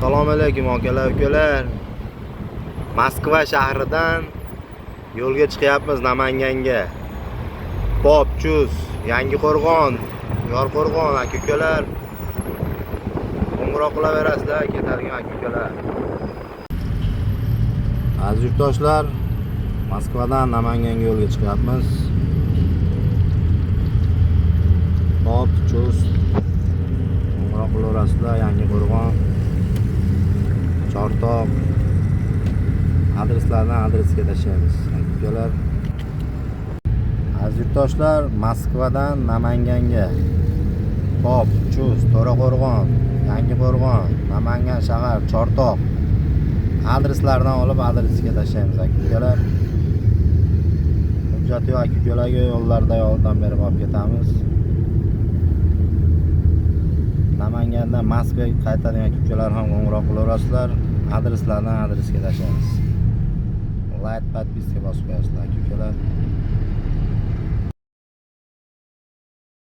Assalomu alaykum akalar, ukalar. Moskva shahridan yo'lga chiqyapmiz Namanganga. Pop, Chus, Yangiqo'rg'on, Yorqo'rg'on aka-ukalar. Qo'ng'iroq qilaverasizlar, ketadigan aka-ukalar. Aziz yurtdoshlar, Moskvadan Namanganga yo'lga chiqyapmiz. Pop, Chus, qo'ng'iroq qilaverasizlar, Yangiqo'rg'on, Chortoq. Adreslardan adresga tashlaymiz aka-ukalar. Aziz yurtdoshlar, Moskvadan Namanganga Pop, Chus, To'raqo'rg'on, Yangiqo'rg'on, Namangan shahar, Chortoq adreslardan olib adresga tashlaymiz aka-ukalar. Hujjati yo'q aka-ukalarga yo'llarda yordam berib olib ketamiz. Namangandan Moskvaga qaytadigan aka-ukalar ham qo'ng'iroq qilaverasizlar. Adreslardan adresga tashlaymiz. Like, подписка bosib qo'yasizlar aka-ukalar.